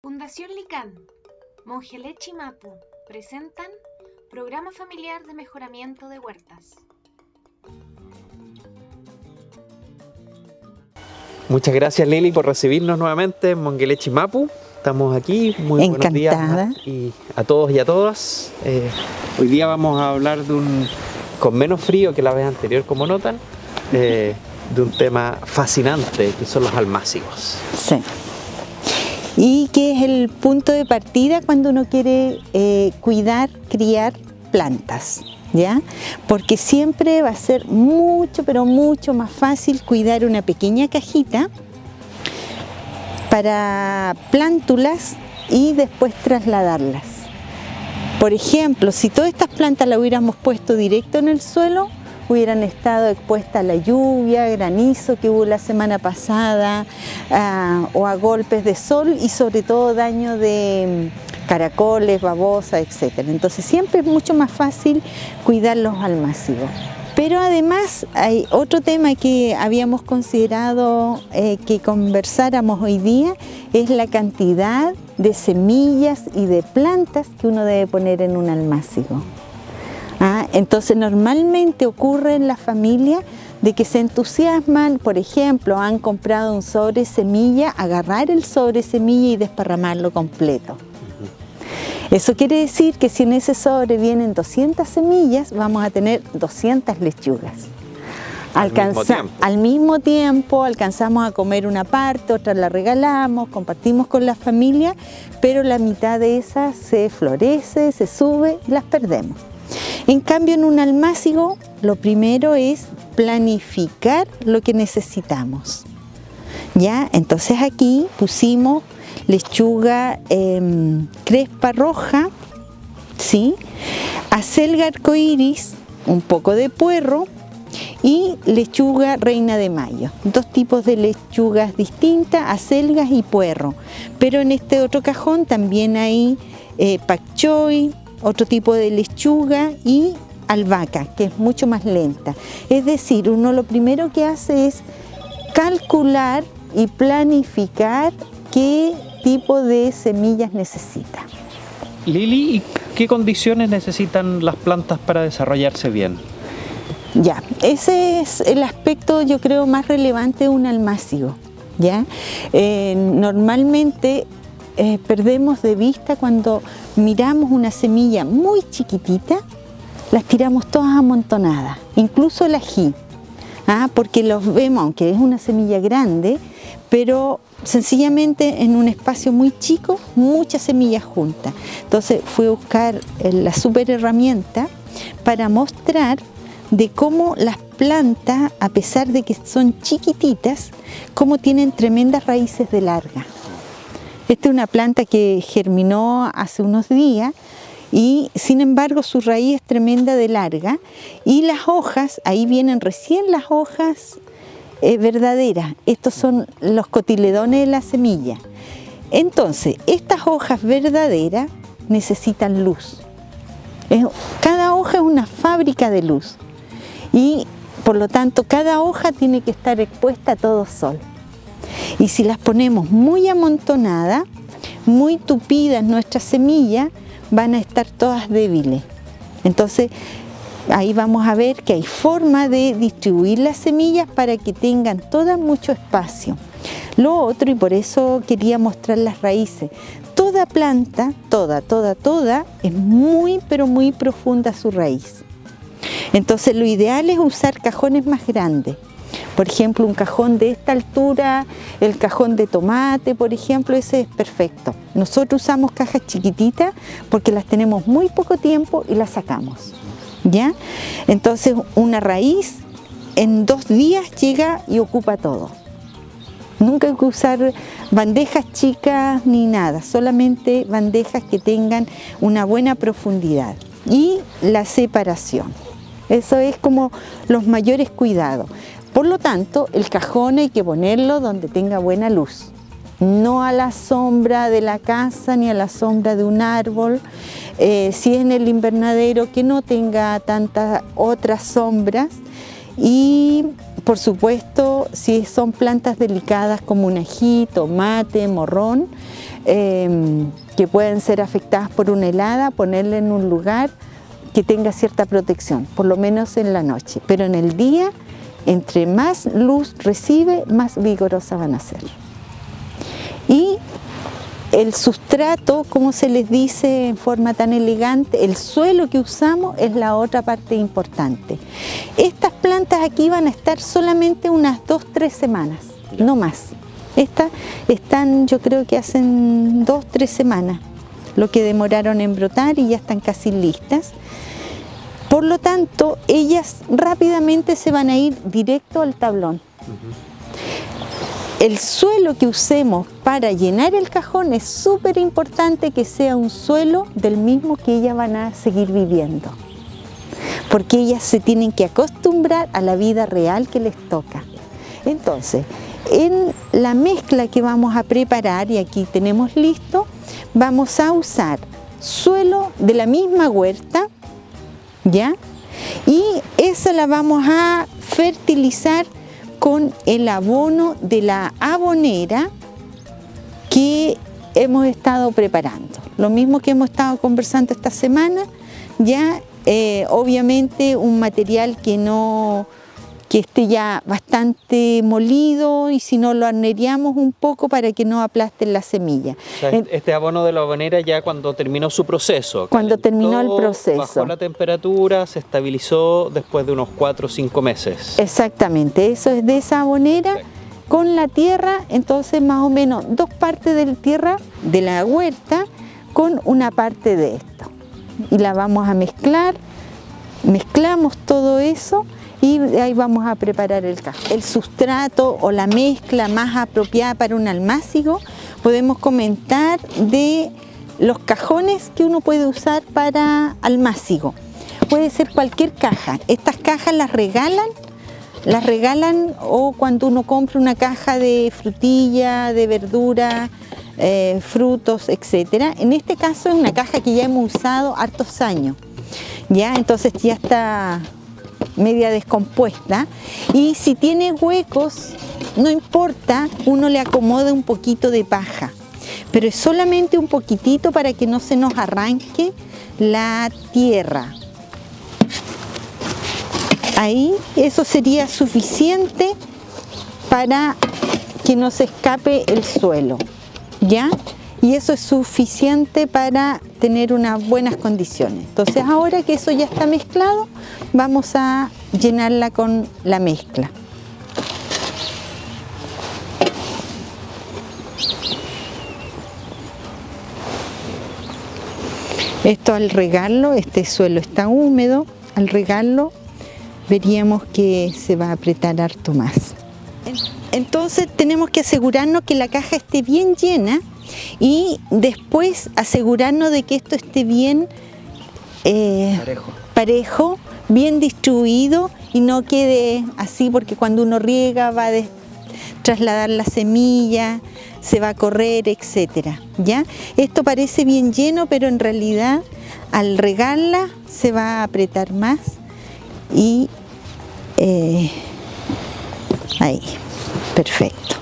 Fundación Licán, Mongelech y Mapu presentan Programa Familiar de Mejoramiento de Huertas. Muchas gracias, Lili, por recibirnos nuevamente en Mongelech y Mapu. Estamos aquí, muy Encantada. Buenos días y a todos y a todas. Hoy día vamos a hablar con menos frío que la vez anterior, como notan, de un tema fascinante que son los almácigos. Sí. Y que es el punto de partida cuando uno quiere cuidar, criar plantas, ¿ya? Porque siempre va a ser mucho, pero mucho más fácil cuidar una pequeña cajita para plántulas y después trasladarlas. Por ejemplo, si todas estas plantas las hubiéramos puesto directo en el suelo, hubieran estado expuestas a la lluvia, granizo que hubo la semana pasada, o a golpes de sol y sobre todo daño de caracoles, babosas, etc. Entonces siempre es mucho más fácil cuidar los almácigos. Pero además hay otro tema que habíamos considerado que conversáramos hoy día, es la cantidad de semillas y de plantas que uno debe poner en un almácigo. Entonces normalmente ocurre en la familia de que se entusiasman, por ejemplo, han comprado un sobre semilla, agarrar el sobre semilla y desparramarlo completo. Eso quiere decir que si en ese sobre vienen 200 semillas, vamos a tener 200 lechugas. Al mismo tiempo alcanzamos a comer una parte, otra la regalamos, compartimos con la familia, pero la mitad de esas se florece, se sube y las perdemos. En cambio, en un almácigo, lo primero es planificar lo que necesitamos. ¿Ya? Entonces aquí pusimos lechuga crespa roja, ¿sí? Acelga arcoíris, un poco de puerro y lechuga reina de mayo. Dos tipos de lechugas distintas, acelgas y puerro. Pero en este otro cajón también hay pak choi, otro tipo de lechuga y albahaca, que es mucho más lenta. Es decir, uno lo primero que hace es calcular y planificar qué tipo de semillas necesita. Lili, ¿y qué condiciones necesitan las plantas para desarrollarse bien? Ya, ese es el aspecto, yo creo, más relevante de un almácigo, ¿ya? Normalmente perdemos de vista cuando miramos una semilla muy chiquitita, las tiramos todas amontonadas, incluso el ají, porque los vemos, aunque es una semilla grande, pero sencillamente en un espacio muy chico, muchas semillas juntas. Entonces fui a buscar la super herramienta para mostrar de cómo las plantas, a pesar de que son chiquititas, cómo tienen tremendas raíces de larga. Esta es una planta que germinó hace unos días y sin embargo su raíz es tremenda de larga y las hojas, ahí vienen recién las hojas verdaderas. Estos son los cotiledones de la semilla. Entonces, estas hojas verdaderas necesitan luz. Cada hoja es una fábrica de luz y por lo tanto cada hoja tiene que estar expuesta a todo sol. Y si las ponemos muy amontonadas, muy tupidas nuestras semillas, van a estar todas débiles. Entonces, ahí vamos a ver que hay forma de distribuir las semillas para que tengan todas mucho espacio. Lo otro, y por eso quería mostrar las raíces, toda planta, toda, es muy, pero muy profunda su raíz. Entonces, lo ideal es usar cajones más grandes. Por ejemplo, un cajón de esta altura, el cajón de tomate, por ejemplo, ese es perfecto. Nosotros usamos cajas chiquititas porque las tenemos muy poco tiempo y las sacamos, ¿ya? Entonces, una raíz en 2 días llega y ocupa todo. Nunca hay que usar bandejas chicas ni nada, solamente bandejas que tengan una buena profundidad. Y la separación. Eso es como los mayores cuidados. Por lo tanto, el cajón hay que ponerlo donde tenga buena luz, no a la sombra de la casa ni a la sombra de un árbol. Si es en el invernadero, que no tenga tantas otras sombras. Y por supuesto, si son plantas delicadas como un ají, tomate, morrón, que pueden ser afectadas por una helada, ponerla en un lugar que tenga cierta protección, por lo menos en la noche. Pero en el día, entre más luz recibe, más vigorosas van a ser. Y el sustrato, como se les dice en forma tan elegante, el suelo que usamos es la otra parte importante. Estas plantas aquí van a estar solamente unas 2-3 semanas, no más. Estas están, yo creo que hacen 2-3 semanas, lo que demoraron en brotar, y ya están casi listas. Por lo tanto, ellas rápidamente se van a ir directo al tablón. El suelo que usemos para llenar el cajón es súper importante que sea un suelo del mismo que ellas van a seguir viviendo, porque ellas se tienen que acostumbrar a la vida real que les toca. Entonces, en la mezcla que vamos a preparar, y aquí tenemos listo, vamos a usar suelo de la misma huerta, ¿ya? Y esa la vamos a fertilizar con el abono de la abonera que hemos estado preparando. Lo mismo que hemos estado conversando esta semana, ya obviamente un material que esté ya bastante molido, y si no lo arneríamos un poco para que no aplasten la semilla. O sea, este abono de la abonera ya cuando terminó su proceso. Cuando terminó el proceso. Bajó la temperatura, se estabilizó después de unos 4 o 5 meses. Exactamente, eso es de esa abonera con la tierra, entonces más o menos 2 partes de la tierra de la huerta con una parte de esto. Y la vamos a mezclar, mezclamos todo eso, y ahí vamos a preparar el cajón. El sustrato o la mezcla más apropiada para un almácigo, podemos comentar de los cajones que uno puede usar para almácigo. Puede ser cualquier caja. Estas cajas las regalan, o cuando uno compra una caja de frutilla, de verdura, frutos, etc. En este caso es una caja que ya hemos usado hartos años, ¿ya? Entonces ya está media descompuesta, y si tiene huecos, no importa, uno le acomoda un poquito de paja, pero es solamente un poquitito para que no se nos arranque la tierra. Ahí eso sería suficiente para que no se escape el suelo, ¿ya? Y eso es suficiente para tener unas buenas condiciones. Entonces, ahora que eso ya está mezclado, vamos a llenarla con la mezcla. Esto al regarlo, este suelo está húmedo, al regarlo veríamos que se va a apretar harto más. Entonces tenemos que asegurarnos que la caja esté bien llena, y después asegurarnos de que esto esté bien parejo, bien distribuido, y no quede así, porque cuando uno riega va a trasladar la semilla, se va a correr, etcétera, ¿ya? Esto parece bien lleno, pero en realidad al regarla se va a apretar más, y ahí, perfecto.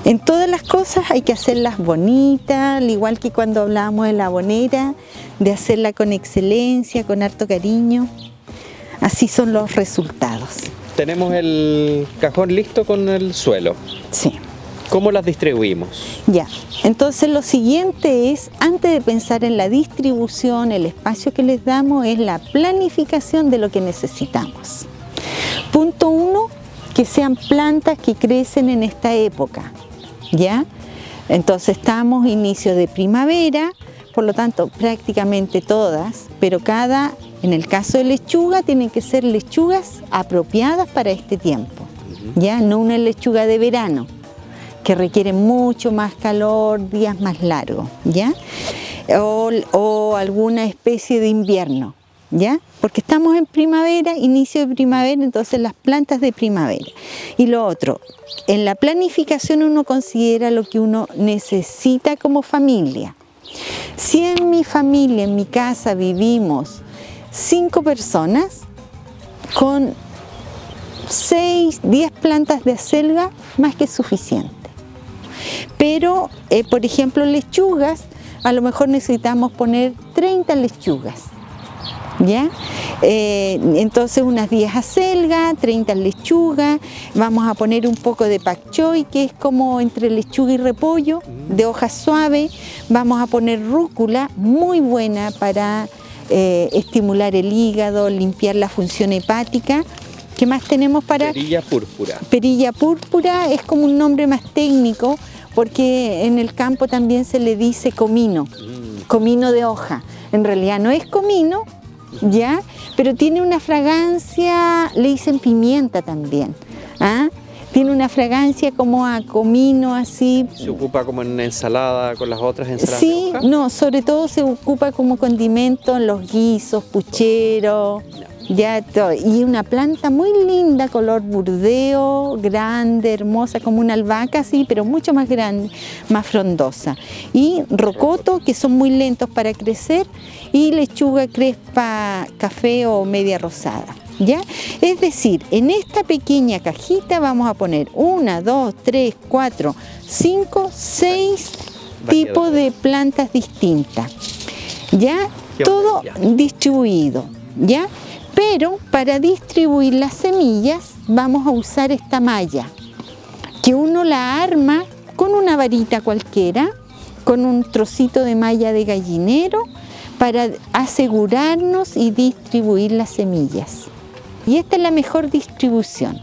En todas las cosas hay que hacerlas bonitas, al igual que cuando hablábamos de la abonera, de hacerla con excelencia, con harto cariño. Así son los resultados. Tenemos el cajón listo con el suelo. Sí. ¿Cómo las distribuimos? Ya, entonces lo siguiente es, antes de pensar en la distribución, el espacio que les damos, es la planificación de lo que necesitamos. Punto 1, que sean plantas que crecen en esta época, ¿ya? Entonces estamos inicio de primavera, por lo tanto prácticamente todas, pero en el caso de lechuga, tienen que ser lechugas apropiadas para este tiempo, ¿ya? No una lechuga de verano, que requiere mucho más calor, días más largos, ¿ya? O alguna especie de invierno, ¿ya? Porque estamos en primavera, inicio de primavera, entonces las plantas de primavera. Y lo otro, en la planificación uno considera lo que uno necesita como familia. Si en mi familia, en mi casa, vivimos 5 personas, con 6, 10 plantas de acelga, más que suficiente. Pero, por ejemplo, lechugas, a lo mejor necesitamos poner 30 lechugas. ¿Ya? Entonces unas 10 acelgas, 30 lechugas, vamos a poner un poco de pak choi, que es como entre lechuga y repollo, de hojas suaves, vamos a poner rúcula, muy buena para estimular el hígado, limpiar la función hepática. ¿Qué más tenemos para...? Perilla púrpura. Perilla púrpura es como un nombre más técnico, porque en el campo también se le dice comino, comino de hoja. En realidad no es comino, ¿ya? Pero tiene una fragancia, le dicen pimienta también, ¿ah? Tiene una fragancia como a comino, así. ¿Se ocupa como en ensalada, con las otras ensaladas Sí, de hoja? no, sobre todo se ocupa como condimento en los guisos, pucheros, ya todo. Y una planta muy linda, color burdeo, grande, hermosa, como una albahaca así, pero mucho más grande, más frondosa. Y rocoto, que son muy lentos para crecer, y lechuga crespa café o media rosada. ¿Ya? Es decir, en esta pequeña cajita vamos a poner 1, 2, 3, 4, 5, 6 tipos de plantas distintas. ¿Ya? Todo distribuido. ¿Ya? Pero para distribuir las semillas vamos a usar esta malla, que uno la arma con una varita cualquiera, con un trocito de malla de gallinero, para asegurarnos y distribuir las semillas. Y esta es la mejor distribución.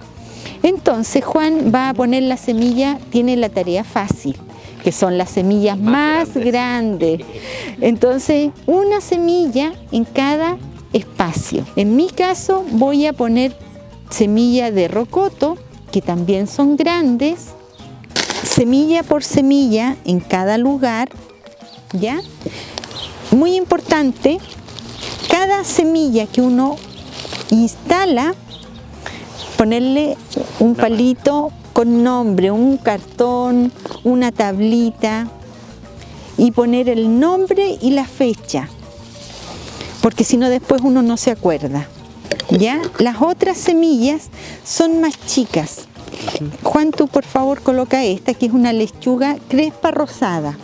Entonces Juan va a poner la semilla, tiene la tarea fácil, que son las semillas más grandes. Entonces, una semilla en cada espacio. En mi caso voy a poner semilla de rocoto, que también son grandes, semilla por semilla en cada lugar, ¿ya? Muy importante, cada semilla que uno instala, ponerle un palito con nombre, un cartón, una tablita, y poner el nombre y la fecha, porque si no después uno no se acuerda. ¿Ya? Las otras semillas son más chicas. Juan, tú por favor coloca esta, que es una lechuga crespa rosada.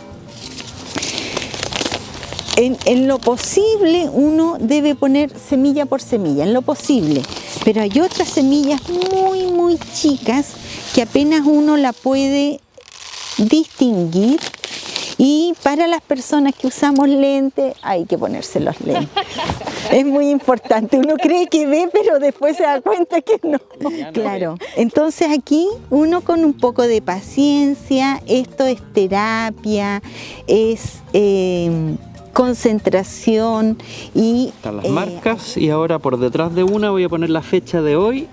En lo posible uno debe poner semilla por semilla, en lo posible, pero hay otras semillas muy chicas que apenas uno la puede distinguir, y para las personas que usamos lentes hay que ponerse los lentes. Es muy importante, uno cree que ve pero después se da cuenta que no. Claro, entonces aquí uno con un poco de paciencia, esto es terapia, es concentración y... Están las marcas, y ahora por detrás de una voy a poner la fecha de hoy,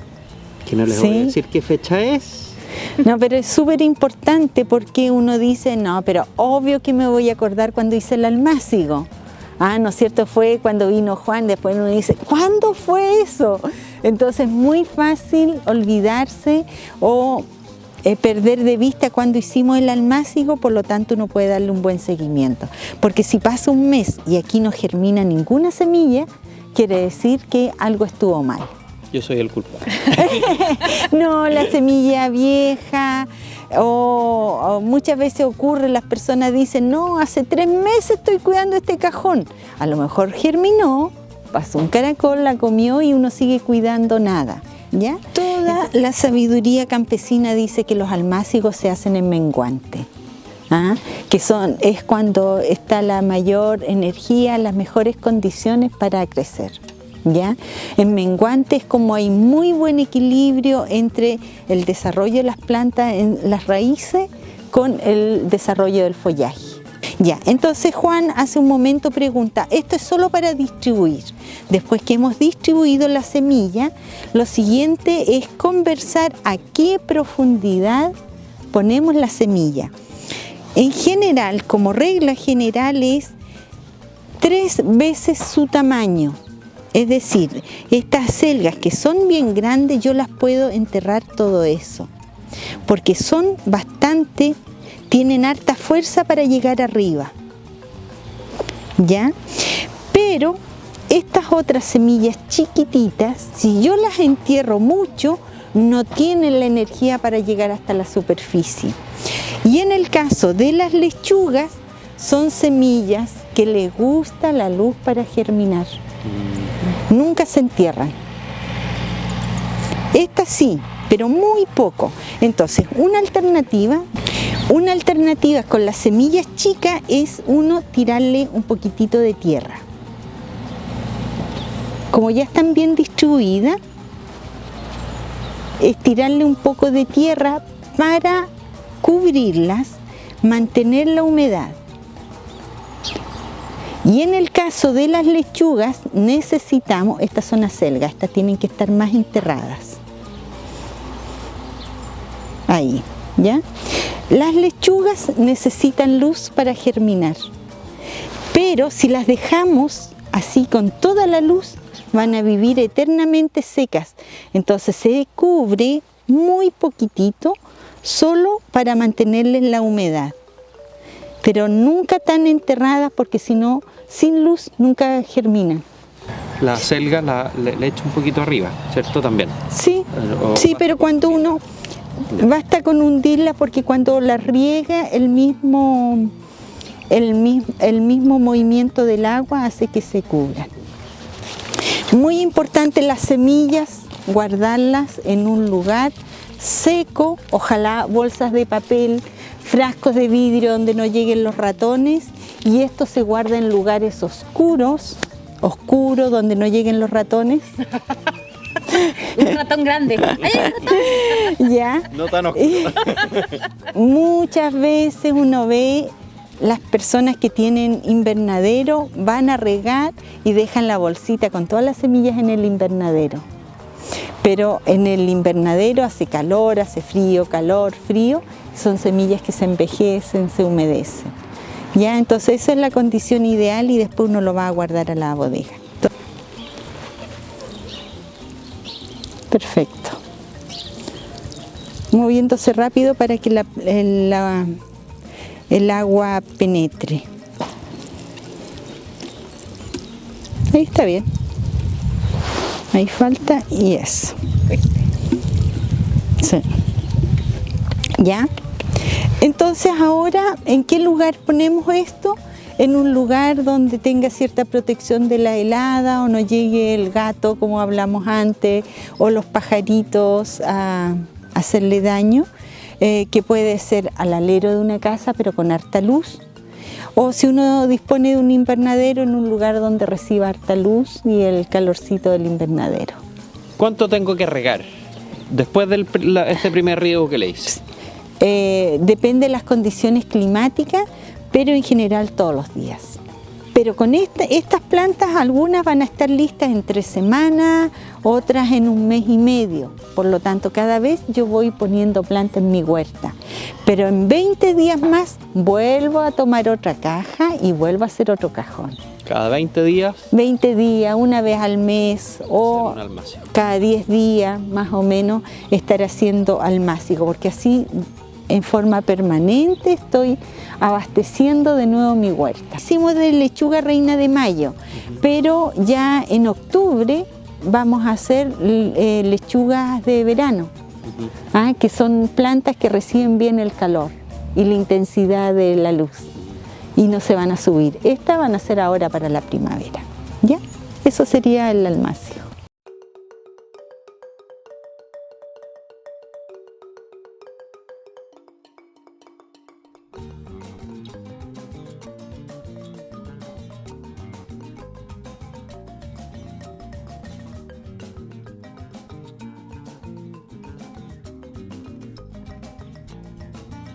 que no les voy a decir qué fecha es. No, pero es súper importante, porque uno dice, no, pero obvio que me voy a acordar cuando hice el almácigo. Ah, ¿no es cierto? Fue cuando vino Juan, después uno dice, ¿cuándo fue eso? Entonces es muy fácil olvidarse o perder de vista cuando hicimos el almácigo, por lo tanto uno puede darle un buen seguimiento. Porque si pasa un mes y aquí no germina ninguna semilla, quiere decir que algo estuvo mal. Yo soy el culpable. No, la semilla vieja, o muchas veces ocurre, las personas dicen, no, hace 3 meses estoy cuidando este cajón. A lo mejor germinó, pasó un caracol, la comió y uno sigue cuidando nada. ¿Ya? Toda la sabiduría campesina dice que los almácigos se hacen en menguante, ¿ah? Que es cuando está la mayor energía, las mejores condiciones para crecer. ¿Ya? En menguante es como hay muy buen equilibrio entre el desarrollo de las plantas en las raíces con el desarrollo del follaje. Ya, entonces Juan hace un momento pregunta, esto es solo para distribuir. Después que hemos distribuido la semilla, lo siguiente es conversar a qué profundidad ponemos la semilla. En general, como regla general, es 3 veces su tamaño. Es decir, estas acelgas que son bien grandes, yo las puedo enterrar todo eso, porque son bastante, tienen harta fuerza para llegar arriba, ¿ya? Pero estas otras semillas chiquititas, si yo las entierro mucho, no tienen la energía para llegar hasta la superficie. Y en el caso de las lechugas, son semillas que les gusta la luz para germinar. Nunca se entierran. Estas sí, pero muy poco. Entonces, una alternativa con las semillas chicas es uno tirarle un poquitito de tierra. Como ya están bien distribuidas, es tirarle un poco de tierra para cubrirlas, mantener la humedad. Y en el caso de las lechugas necesitamos, estas son acelgas, estas tienen que estar más enterradas. Ahí, ¿ya? Las lechugas necesitan luz para germinar, pero si las dejamos así con toda la luz, van a vivir eternamente secas. Entonces se cubre muy poquitito, solo para mantenerles la humedad, pero nunca tan enterradas, porque si no, sin luz nunca germinan. La acelga le echo un poquito arriba, ¿cierto? También. Sí, sí, pero cuando uno, basta con hundirla, porque cuando la riega el mismo movimiento del agua hace que se cubran. Muy importante las semillas, guardarlas en un lugar seco, ojalá bolsas de papel, frascos de vidrio donde no lleguen los ratones, y esto se guarda en lugares oscuros, donde no lleguen los ratones. Un ratón grande. ¡Ay, un ratón! ¿Ya? No tan oscuro. Muchas veces uno ve las personas que tienen invernadero, van a regar y dejan la bolsita con todas las semillas en el invernadero. Pero en el invernadero hace calor, hace frío, calor, frío, son semillas que se envejecen, se humedecen. ¿Ya? Entonces esa es la condición ideal, y después uno lo va a guardar a la bodega. Perfecto. Moviéndose rápido para que el agua penetre. Ahí está bien. Ahí falta y eso. Sí. ¿Ya? Entonces ahora, ¿en qué lugar ponemos esto? En un lugar donde tenga cierta protección de la helada, o no llegue el gato, como hablamos antes, o los pajaritos a hacerle daño, que puede ser al alero de una casa, pero con harta luz. O si uno dispone de un invernadero, en un lugar donde reciba harta luz y el calorcito del invernadero. ¿Cuánto tengo que regar después de este primer riego que le hice? Depende de las condiciones climáticas, pero en general todos los días. Pero con estas plantas, algunas van a estar listas en 3 semanas, otras en 1 mes y medio. Por lo tanto, cada vez yo voy poniendo plantas en mi huerta. Pero en 20 días más vuelvo a tomar otra caja y vuelvo a hacer otro cajón. ¿Cada 20 días? 20 días, una vez al mes, o un almácigo. Cada 10 días más o menos estar haciendo almácigo, porque así en forma permanente estoy abasteciendo de nuevo mi huerta. Hicimos de lechuga reina de mayo, pero ya en octubre vamos a hacer lechugas de verano, que son plantas que reciben bien el calor y la intensidad de la luz, y no se van a subir. Estas van a ser ahora para la primavera. ¿Ya? Eso sería el almácigo.